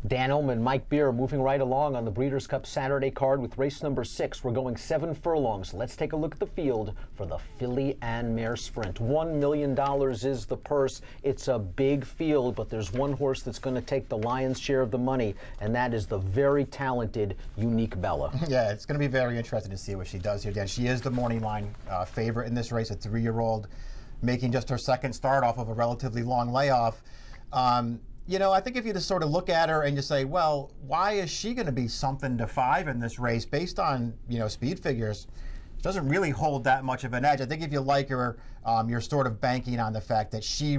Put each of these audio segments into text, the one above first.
Dan Illman, Mike Beer moving right along on the Breeders' Cup Saturday card with race number 6. We're going 7 furlongs. Let's take a look at the field for the filly and mare sprint. $1 million is the purse. It's a big field, but there's one horse that's going to take the lion's share of the money, and that is the very talented Unique Bella. Yeah, it's going to be very interesting to see what she does here, Dan. She is the morning line favorite in this race, a 3-year-old, making just her second start off of a relatively long layoff. You know, I think if you just sort of look at her and you say, well, why is she going to be something to 5 in this race based on, you know, speed figures? She doesn't really hold that much of an edge. I think if you like her, you're sort of banking on the fact that she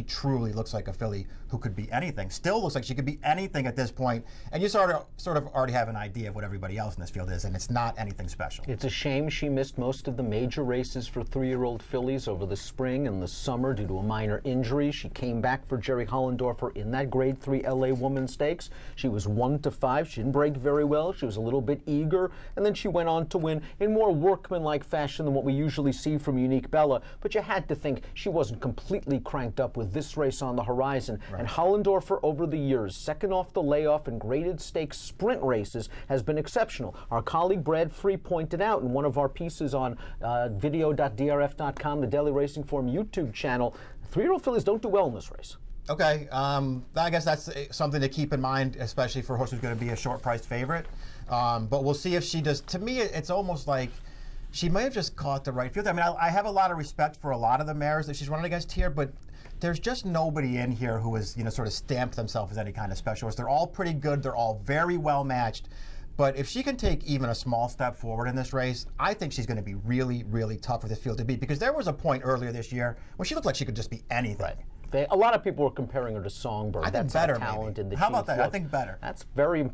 truly looks like a filly who could be anything. Still looks like she could be anything at this point. And you sort of already have an idea of what everybody else in this field is, and it's not anything special. It's a shame she missed most of the major races for 3-year-old fillies over the spring and the summer due to a minor injury. She came back for Jerry Hollendorfer in that Grade 3 LA Women's Stakes. She was 1-5. She didn't break very well. She was a little bit eager, and then she went on to win in more workmanlike fashion than what we usually see from Unique Bella. But you had to think she wasn't completely cranked up with this race on the horizon. Right. And Hollendorfer, over the years, second off the layoff in graded stakes sprint races, has been exceptional. Our colleague Brad Free pointed out in one of our pieces on video.drf.com, the Daily Racing Form YouTube channel, 3-year-old fillies don't do well in this race. Okay, I guess that's something to keep in mind, especially for a horse who's going to be a short-priced favorite. But we'll see if she does. To me, it's almost like she may have just caught the right field. I mean, I have a lot of respect for a lot of the mares that she's running against here, but there's just nobody in here who has, you know, sort of stamped themselves as any kind of specialist. They're all pretty good. They're all very well matched. But if she can take even a small step forward in this race, I think she's going to be really, really tough for this field to beat, because there was a point earlier this year when she looked like she could just be anything. Right. A lot of people were comparing her to Songbird. I think that's better, how talented maybe. that How she about that? looks. I think better.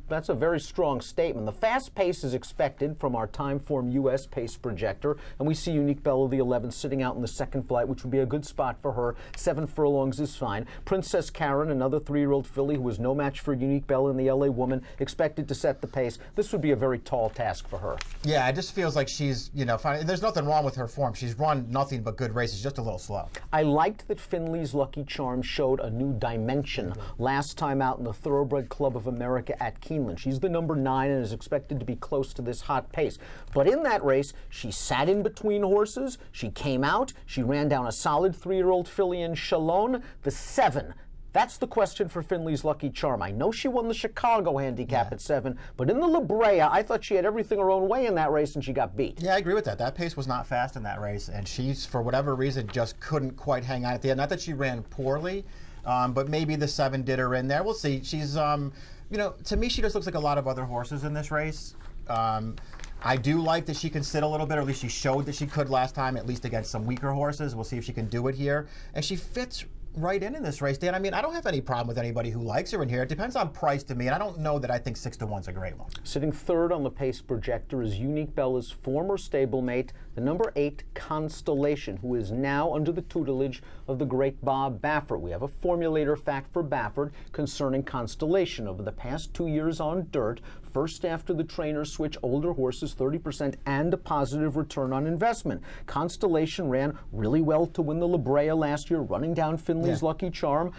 That's a very strong statement. The fast pace is expected from our Timeform US pace projector, and we see Unique Bella the 11th sitting out in the second flight, which would be a good spot for her. 7 furlongs is fine. Princess Karen, another 3-year-old filly who was no match for Unique Bella in the LA Woman, expected to set the pace. This would be a very tall task for her. Yeah, it just feels like she's, you know, there's nothing wrong with her form. She's run nothing but good races, just a little slow. I liked that Finley's Lucky Charm showed a new dimension last time out in the Thoroughbred Club of America at Keeneland. She's the number 9 and is expected to be close to this hot pace. But in that race, she sat in between horses, she came out, she ran down a solid 3-year-old filly in Chalon, the 7. That's the question for Finley's Lucky Charm. I know she won the Chicago handicap at 7, but in the La Brea, I thought she had everything her own way in that race, and she got beat. Yeah, I agree with that. That pace was not fast in that race, and she's, for whatever reason, just couldn't quite hang on at the end. Not that she ran poorly, but maybe the 7 did her in there. We'll see. She's, you know, to me, she just looks like a lot of other horses in this race. I do like that she can sit a little bit, or at least she showed that she could last time, at least against some weaker horses. We'll see if she can do it here. And she fits right in this race, Dan. I mean, I don't have any problem with anybody who likes her in here. It depends on price to me, and I don't know that I think 6-1's a great one. Sitting third on the pace projector is Unique Bella's former stablemate, the number 8 Constellation, who is now under the tutelage of the great Bob Baffert. We have a formulator fact for Baffert concerning Constellation. Over the past 2 years on dirt, first after the trainer switch, older horses 30% and a positive return on investment. Constellation ran really well to win the La Brea last year, running down Finley's Lucky Charm.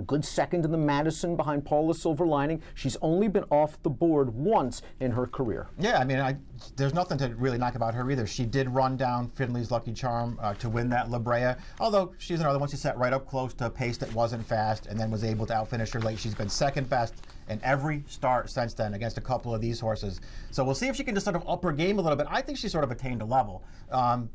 Good second in the Madison behind Paula Silver Lining. She's only been off the board once in her career. Yeah, I mean, there's nothing to really knock about her either. She did run down Finley's Lucky Charm to win that La Brea, although she's another one. She sat right up close to a pace that wasn't fast and then was able to outfinish her late. She's been second best in every start since then against a couple of these horses. So we'll see if she can just sort of up her game a little bit. I think she sort of attained a level. Can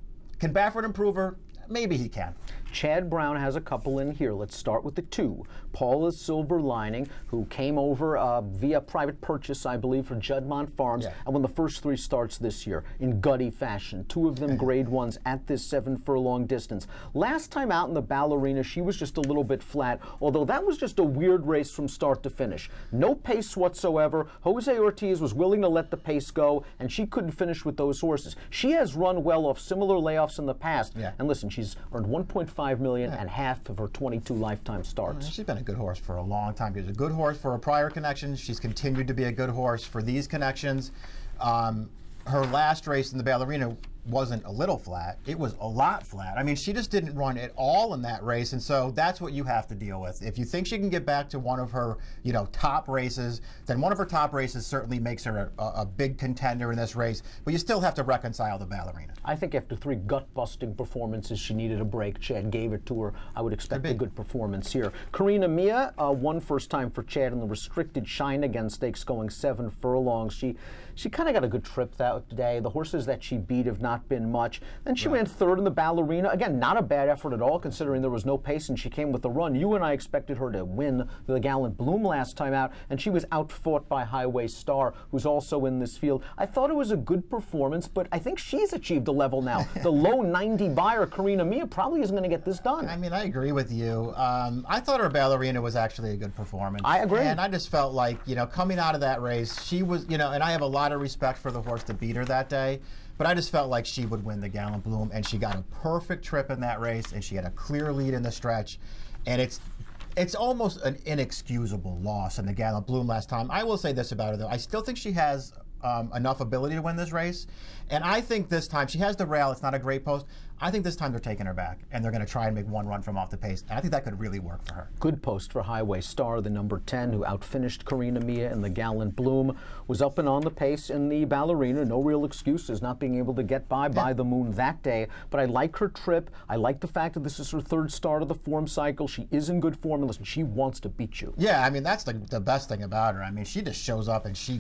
Baffert improve her? Maybe he can. Chad Brown has a couple in here. Let's start with the 2. Paula Silver Lining, who came over via private purchase, I believe, for Juddmonte Farms, and won the first 3 starts this year in gutty fashion. 2 of them grade 1s at this 7 furlong distance. Last time out in the Ballerina, she was just a little bit flat, although that was just a weird race from start to finish. No pace whatsoever. Jose Ortiz was willing to let the pace go, and she couldn't finish with those horses. She has run well off similar layoffs in the past, and listen, she's earned $1.5 million and half of her 22 lifetime starts. She's been a good horse for a long time. She was a good horse for her prior connections. She's continued to be a good horse for these connections. Her last race in the Ballerina wasn't a little flat, it was a lot flat. I mean, she just didn't run at all in that race, and so that's what you have to deal with. If you think she can get back to one of her, top races, then one of her top races certainly makes her a big contender in this race, but you still have to reconcile the ballerina. I think after 3 gut-busting performances, she needed a break. Chad gave it to her. I would expect a good performance here. Karina Mia won first time for Chad in the restricted Shine Again Stakes, going 7 furlongs. She kind of got a good trip that day. The horses that she beat have not been much. Then she ran 3rd in the ballerina. Again, not a bad effort at all, considering there was no pace and she came with a run. You and I expected her to win the Gallant Bloom last time out, and she was outfought by Highway Star, who's also in this field. I thought it was a good performance, but I think she's achieved a level now. The low 90 buyer, Karina Mia, probably isn't going to get this done. I mean, I agree with you. I thought her ballerina was actually a good performance. I agree. And I just felt like, coming out of that race, she was, and I have a lot of respect for the horse that beat her that day, but I just felt like she would win the Gallant Bloom, and she got a perfect trip in that race, and she had a clear lead in the stretch, and it's almost an inexcusable loss in the Gallant Bloom last time. I will say this about her, though. I still think she has enough ability to win this race, and I think this time, she has the rail, it's not a great post. I think this time they're taking her back, and they're going to try and make one run from off the pace, and I think that could really work for her. Good post for Highway Star, the number 10, who outfinished Karina Mia in the Gallant Bloom, was up and on the pace in the ballerina. No real excuses not being able to get by the moon that day, but I like her trip. I like the fact that this is her 3rd start of the form cycle. She is in good form, and listen, she wants to beat you. Yeah, I mean, that's the best thing about her. I mean, she just shows up and she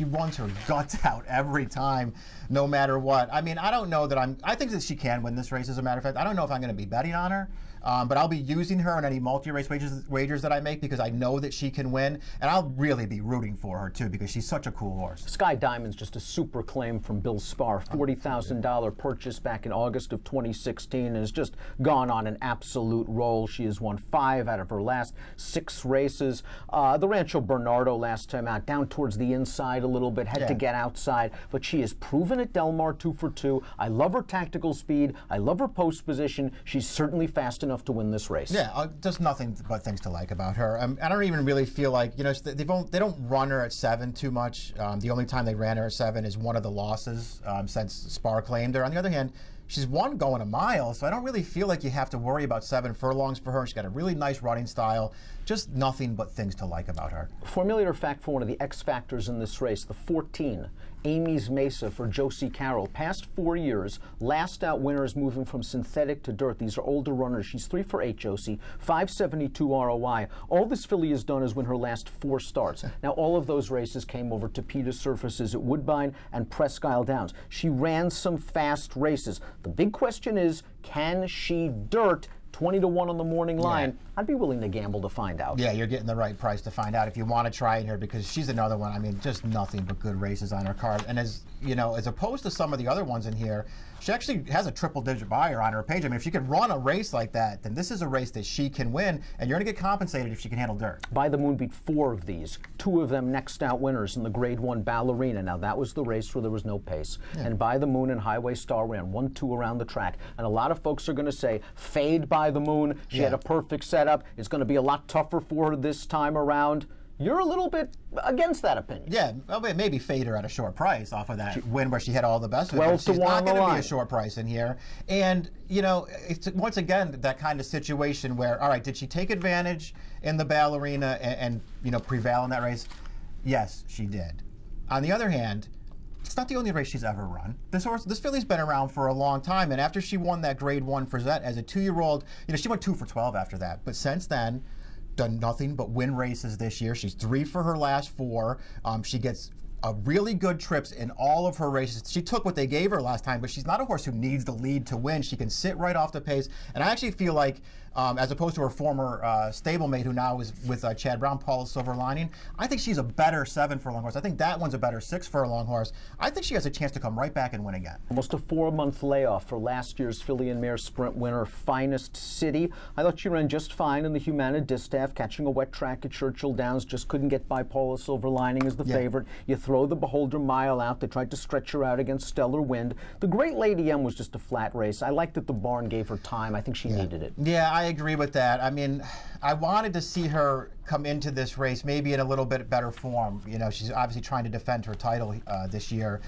runs her guts out every time, no matter what. I mean, I don't know that I think that she can win this race, as a matter of fact. I don't know if I'm going to be betting on her, but I'll be using her in any multi-race wagers that I make, because I know that she can win, and I'll really be rooting for her, too, because she's such a cool horse. Sky Diamond's just a super claim from Bill Spar, $40,000 purchase back in August of 2016, and has just gone on an absolute roll. She has won 5 out of her last 6 races. The Rancho Bernardo last time out, down towards the inside a little bit, had to get outside, but she has proven at Del Mar 2 for 2. I love her tactical speed. I love her post position. She's certainly fast enough to win this race. Yeah, there's nothing but things to like about her. I don't even really feel like, they don't run her at 7 too much. The only time they ran her at 7 is one of the losses since Spar claimed her. On the other hand, she's won going a mile, so I don't really feel like you have to worry about 7 furlongs for her. She's got a really nice running style. Just nothing but things to like about her. Formulator fact for one of the X factors in this race, the 14, Amy's Mesa for Josie Carroll. Past 4 years, last out winners moving from synthetic to dirt. These are older runners. She's 3 for 8, Josie, 572 ROI. All this filly has done is win her last 4 starts. Now, all of those races came over Tapeta surfaces at Woodbine and Presque Isle Downs. She ran some fast races. The big question is, can she dirt 20-1 on the morning line? Yeah. I'd be willing to gamble to find out. Yeah, you're getting the right price to find out if you want to try her, because she's another one. I mean, just nothing but good races on her card. And as opposed to some of the other ones in here, she actually has a triple-digit buyer on her page. I mean, if she can run a race like that, then this is a race that she can win, and you're going to get compensated if she can handle dirt. By the Moon beat 4 of these, 2 of them next out winners in the Grade 1 ballerina. Now, that was the race where there was no pace. Yeah. And By the Moon and Highway Star ran 1-2 around the track. And a lot of folks are going to say, fade By the Moon. She had a perfect setup. It's going to be a lot tougher for her this time around. You're a little bit against that opinion. Yeah, well, maybe fade her at a short price off of that win where she had all the best of it. 12 to 1 She's not going to be a short price in here. And, it's once again that kind of situation where, all right, did she take advantage in the ballerina and prevail in that race? Yes, she did. On the other hand, it's not the only race she's ever run. This filly's been around for a long time, and after she won that Grade 1 Frisette as a 2-year-old, she went 2 for 12 after that. But since then, done nothing but win races this year. She's 3 for her last 4. She gets really good trips in all of her races. She took what they gave her last time, but she's not a horse who needs the lead to win. She can sit right off the pace, and I actually feel like, as opposed to her former stablemate, who now is with Chad Brown, Paula Silver Lining, I think she's a better 7 furlong horse. I think that one's a better 6 furlong horse. I think she has a chance to come right back and win again. Almost a 4-month layoff for last year's Filly and Mare Sprint winner, Finest City. I thought she ran just fine in the Humana Distaff, catching a wet track at Churchill Downs. Just couldn't get by Paula Silver Lining as the favorite. You throw the Beholder Mile out. They tried to stretch her out against Stellar Wind. The Great Lady M was just a flat race. I liked that the barn gave her time. I think she needed it. Yeah, I agree with that. I mean, I wanted to see her come into this race maybe in a little bit better form. She's obviously trying to defend her title this year.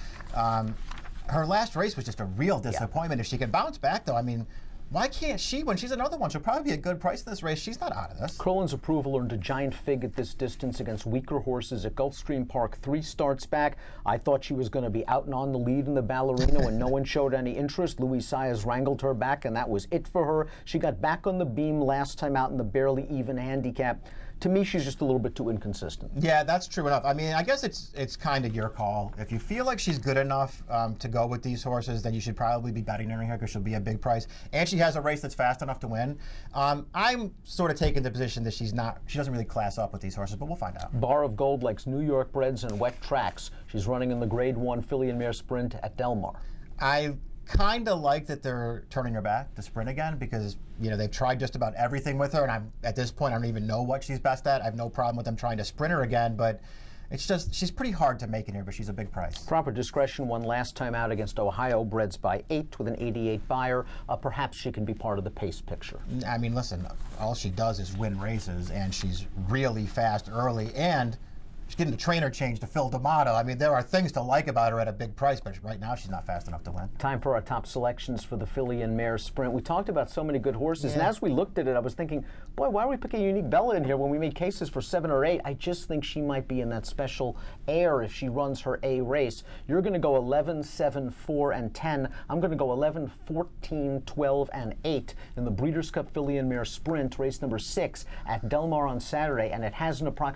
her last race was just a real disappointment. If she can bounce back, though, I mean, why can't she, when she's another one, she'll probably be a good price in this race. She's not out of this. Crolin's Approval earned a giant fig at this distance against weaker horses at Gulfstream Park 3 starts back. I thought she was going to be out and on the lead in the Ballerina when no one showed any interest. Luis Saez wrangled her back, and that was it for her. She got back on the beam last time out in the barely even handicap. To me, she's just a little bit too inconsistent. Yeah, that's true enough. I mean, I guess it's kind of your call. If you feel like she's good enough to go with these horses, then you should probably be betting her here because she'll be a big price. And she has a race that's fast enough to win. I'm sort of taking the position that she doesn't really class up with these horses, but we'll find out. Bar of Gold likes New York breds and wet tracks. She's running in the Grade 1 filly and mare sprint at Del Mar. I kind of like that they're turning her back to sprint again because, you know, they've tried just about everything with her, and at this point I don't even know what she's best at. I have no problem with them trying to sprint her again, but it's just she's pretty hard to make in here, but she's a big price. Proper Discretion won last time out against Ohio breds by 8 with an 88 buyer. Perhaps she can be part of the pace picture. I mean, listen, all she does is win races, and she's really fast early, and she's getting the trainer change to Phil D'Amato. I mean, there are things to like about her at a big price, but right now she's not fast enough to win. Time for our top selections for the filly and mare sprint. We talked about so many good horses, and as we looked at it, I was thinking, boy, why are we picking Unique Bella in here when we made cases for 7 or 8? I just think she might be in that special air if she runs her A race. You're going to go 11, 7, 4, and 10. I'm going to go 11, 14, 12, and 8 in the Breeders' Cup filly and mare sprint, race number 6 at Del Mar on Saturday, and it has an approximate